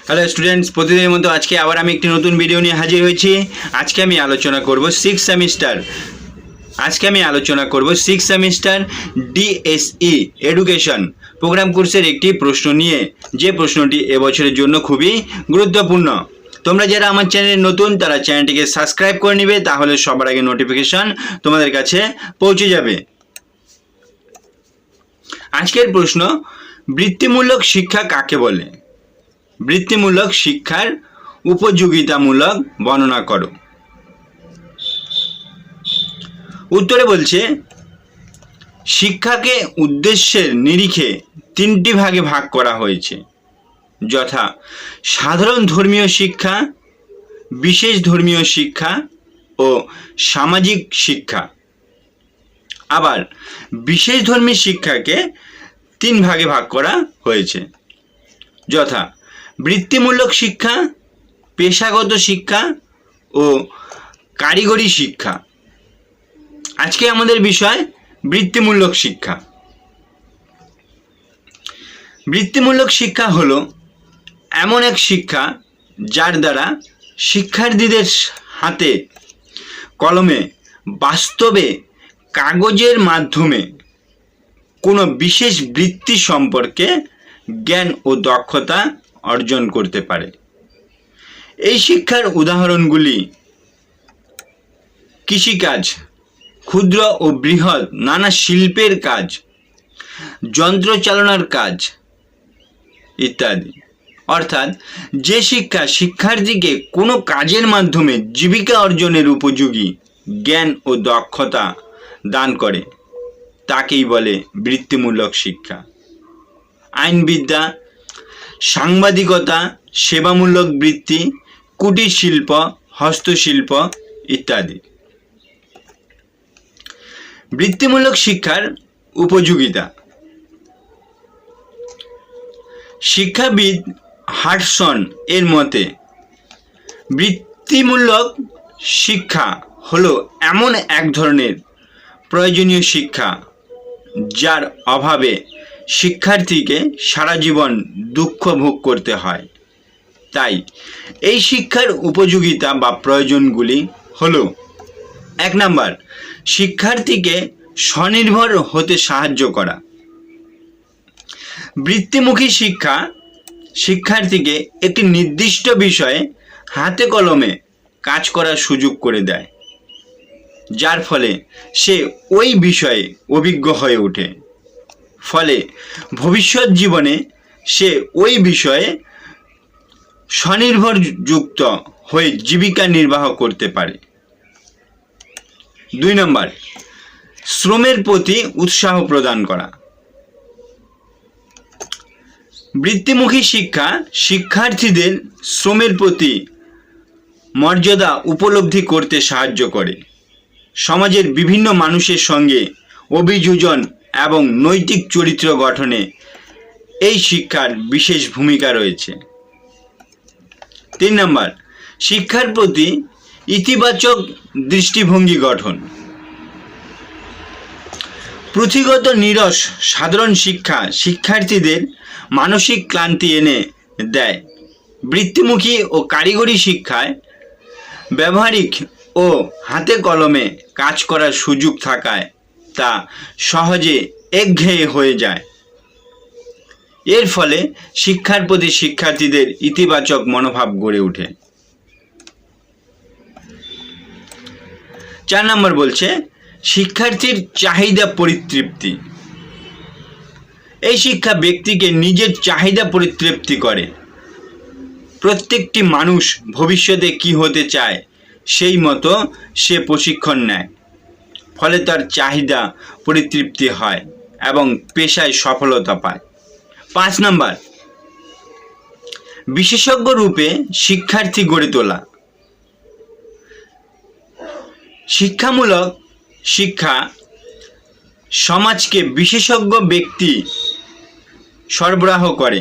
Hello students, প্রতিদিনের মতো আজকে আবার আমি একটি নতুন ভিডিও নিয়ে হাজির হয়েছি। আজকে আমি আলোচনা করব six semester DSE education programme কোর্সের একটি প্রশ্ন নিয়ে, যে প্রশ্নটি এবছরের জন্য খুবই গুরুত্বপূর্ণ। তোমরা যারা আমার চ্যানেলে নতুন তারা চ্যানেলটিকে সাবস্ক্রাইব করে নিবে, তাহলে সবার আগে নোটিফিকেশন তোমাদের কাছে পৌঁছে যাবে। আজকের প্রশ্ন, বৃত্তিমূলক শিক্ষা কাকে বলে? বৃত্তিমূলক শিক্ষার উপযোগিতামূলক বর্ণনা করো। উত্তরে বলছে, শিক্ষাকে উদ্দেশ্যের নিরিখে তিনটি ভাগে ভাগ করা হয়েছে, যথা সাধারণ ধর্মীয় শিক্ষা, বিশেষ ধর্মীয় শিক্ষা ও সামাজিক শিক্ষা। আবার বিশেষ ধর্মী শিক্ষাকে তিন ভাগে ভাগ করা হয়েছে, যথা বৃত্তিমূলক শিক্ষা, পেশাগত শিক্ষা ও কারিগরি শিক্ষা। আজকে আমাদের বিষয় বৃত্তিমূলক শিক্ষা। বৃত্তিমূলক শিক্ষা হলো এমন এক শিক্ষা যার দ্বারা শিক্ষার্থীদের হাতে কলমে বাস্তবে কাগজের মাধ্যমে কোনো বিশেষ বৃত্তি সম্পর্কে জ্ঞান ও দক্ষতা অর্জন করতে পারে। এই শিক্ষার উদাহরণগুলি কৃষিকাজ, ক্ষুদ্র ও বৃহৎ নানা শিল্পের কাজ, যন্ত্র চালনার কাজ ইত্যাদি। অর্থাৎ যে শিক্ষা শিক্ষার্থীকে কোনো কাজের মাধ্যমে জীবিকা অর্জনের উপযোগী জ্ঞান ও দক্ষতা দান করে তাকেই বলে বৃত্তিমূলক শিক্ষা। আইনবিদ্যা, সাংবাদিকতা, সেবামূলক বৃত্তি, কুটির শিল্প, হস্তশিল্প ইত্যাদি। বৃত্তিমূলক শিক্ষার উপযোগিতা। শিক্ষাবিদ হাডসন এর মতে, বৃত্তিমূলক শিক্ষা হলো এমন এক ধরনের প্রয়োজনীয় শিক্ষা যার অভাবে শিক্ষার্থীকে সারা জীবন দুঃখ ভোগ করতে হয়। তাই এই শিক্ষার উপযোগিতা বা প্রয়োজনগুলি হলো: 1 নাম্বার, শিক্ষার্থীকে স্বনির্ভর হতে সাহায্য করা। বৃত্তিমুখী শিক্ষা শিক্ষার্থীকে একটি নির্দিষ্ট বিষয়ে হাতে কলমে কাজ করার সুযোগ করে দেয়, যার ফলে সে ওই বিষয়ে অভিজ্ঞ হয়ে ওঠে। ফলে ভবিষ্যৎ জীবনে সে ওই বিষয়ে স্বনির্ভরযুক্ত হয়ে জীবিকা নির্বাহ করতে পারে। 2 নম্বর, শ্রমের প্রতি উৎসাহ প্রদান করা। বৃত্তিমুখী শিক্ষা শিক্ষার্থীদের শ্রমের প্রতি মর্যাদা উপলব্ধি করতে সাহায্য করে। সমাজের বিভিন্ন মানুষের সঙ্গে অভিযোজন এবং নৈতিক চরিত্র গঠনে এই শিক্ষার বিশেষ ভূমিকা রয়েছে। 3 নম্বর, শিক্ষার প্রতি ইতিবাচক দৃষ্টিভঙ্গি গঠন। পুঁথিগত নিরস সাধারণ শিক্ষা শিক্ষার্থীদের মানসিক ক্লান্তি এনে দেয়। বৃত্তিমুখী ও কারিগরি শিক্ষায় ব্যবহারিক ও হাতে কলমে কাজ করার সুযোগ থাকায় তা সহজে একঘেয়ে হয়ে যায়। এর ফলে শিক্ষার প্রতি শিক্ষার্থীদের ইতিবাচক মনোভাব গড়ে ওঠে। 4 নম্বর বলছে, শিক্ষার্থীর চাহিদা পরিতৃপ্তি। এই শিক্ষা ব্যক্তিকে নিজের চাহিদা পরিতৃপ্তি করে। প্রত্যেকটি মানুষ ভবিষ্যতে কি হতে চায় সেই মতো সে প্রশিক্ষণ নেয়, ফলে তার চাহিদা পরিতৃপ্তি হয় এবং পেশায় সফলতা পায়। 5 নম্বর, বিশেষজ্ঞ রূপে শিক্ষার্থী গড়ে তোলা। শিক্ষামূলক শিক্ষা সমাজকে বিশেষজ্ঞ ব্যক্তি সরবরাহ করে।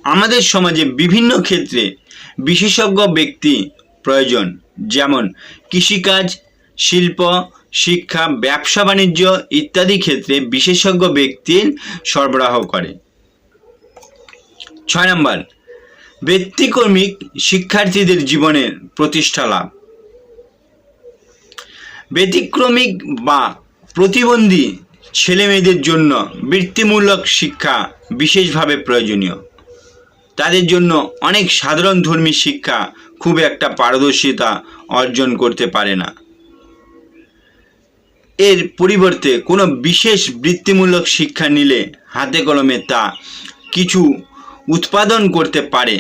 আমাদের সমাজে বিভিন্ন ক্ষেত্রে বিশেষজ্ঞ ব্যক্তি প্রয়োজন, যেমন কৃষিকাজ, শিল্প, শিক্ষা, ব্যবসা বাণিজ্য ইত্যাদি ক্ষেত্রে বিশেষজ্ঞ ব্যক্তির সরবরাহ করে। 6 নম্বর, ব্যতিক্রমিক শিক্ষার্থীদের জীবনের প্রতিষ্ঠা লাভ। ব্যতিক্রমিক বা প্রতিবন্ধী ছেলেমেয়েদের জন্য বৃত্তিমূলক শিক্ষা বিশেষভাবে প্রয়োজনীয়। তাদের জন্য অনেক সাধারণ ধর্মী শিক্ষা খুব একটা পারদর্শিতা অর্জন করতে পারে না। এর পরিবর্তে কোনো বিশেষ বৃত্তিমূলক শিক্ষা নিলে হাতে কলমে তা কিছু উৎপাদন করতে পারে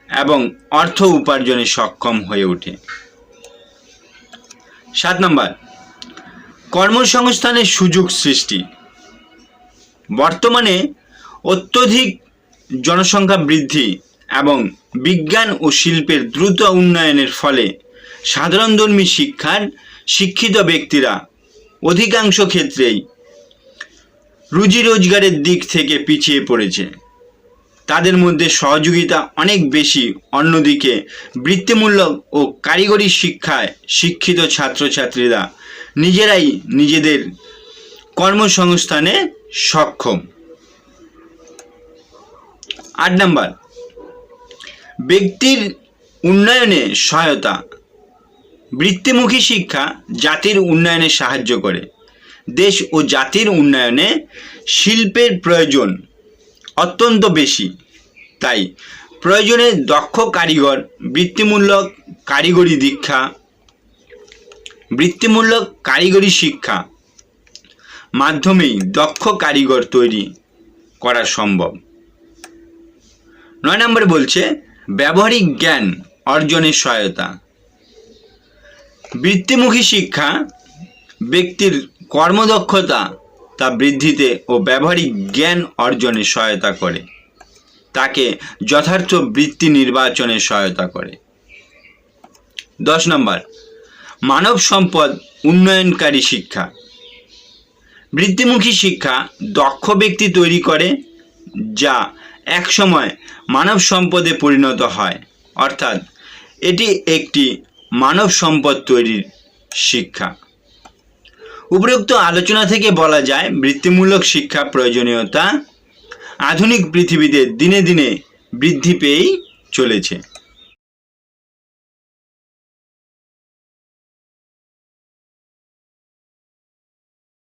এবং অর্থ উপার্জনে সক্ষম হয়ে ওঠে। 7 নম্বর, কর্মসংস্থানের সুযোগ সৃষ্টি। বর্তমানে অত্যধিক জনসংখ্যা বৃদ্ধি এবং বিজ্ঞান ও শিল্পের দ্রুত উন্নয়নের ফলে সাধারণধর্মী শিক্ষার শিক্ষিত ব্যক্তিরা অধিকাংশ ক্ষেত্রেই রুজি রোজগারের দিক থেকে পিছিয়ে পড়েছে। তাদের মধ্যে সহযোগিতা অনেক বেশি। অন্যদিকে বৃত্তিমূলক ও কারিগরি শিক্ষায় শিক্ষিত ছাত্রছাত্রীরা নিজেরাই নিজেদের কর্মসংস্থানে সক্ষম। 8 নম্বর, ব্যক্তির উন্নয়নে সহায়তা। বৃত্তিমুখী শিক্ষা জাতির উন্নয়নে সাহায্য করে। দেশ ও জাতির উন্নয়নে শিল্পের প্রয়োজন অত্যন্ত বেশি। তাই প্রয়োজনে দক্ষ কারিগর, বৃত্তিমূলক কারিগরি শিক্ষা মাধ্যমেই দক্ষ কারিগর তৈরি করা সম্ভব। 9 নম্বরে বলছে ব্যবহারিক জ্ঞান অর্জনের সহায়তা। বৃত্তিমুখী শিক্ষা ব্যক্তির কর্মদক্ষতা তা বৃদ্ধিতে ও ব্যবহারিক জ্ঞান অর্জনে সহায়তা করে। তাকে যথার্থ বৃত্তি নির্বাচনে সহায়তা করে। 10 নম্বর, মানব সম্পদ উন্নয়নকারী শিক্ষা। বৃত্তিমুখী শিক্ষা দক্ষ ব্যক্তি তৈরি করে, যা একসময় মানব সম্পদে পরিণত হয়। অর্থাৎ এটি একটি মানব সম্পদ তৈরির শিক্ষা। উপরোক্ত আলোচনা থেকে বলা যায় বৃত্তিমূলক শিক্ষা প্রয়োজনীয়তা আধুনিক পৃথিবীতে দিনে দিনে বৃদ্ধি পেয়েই চলেছে।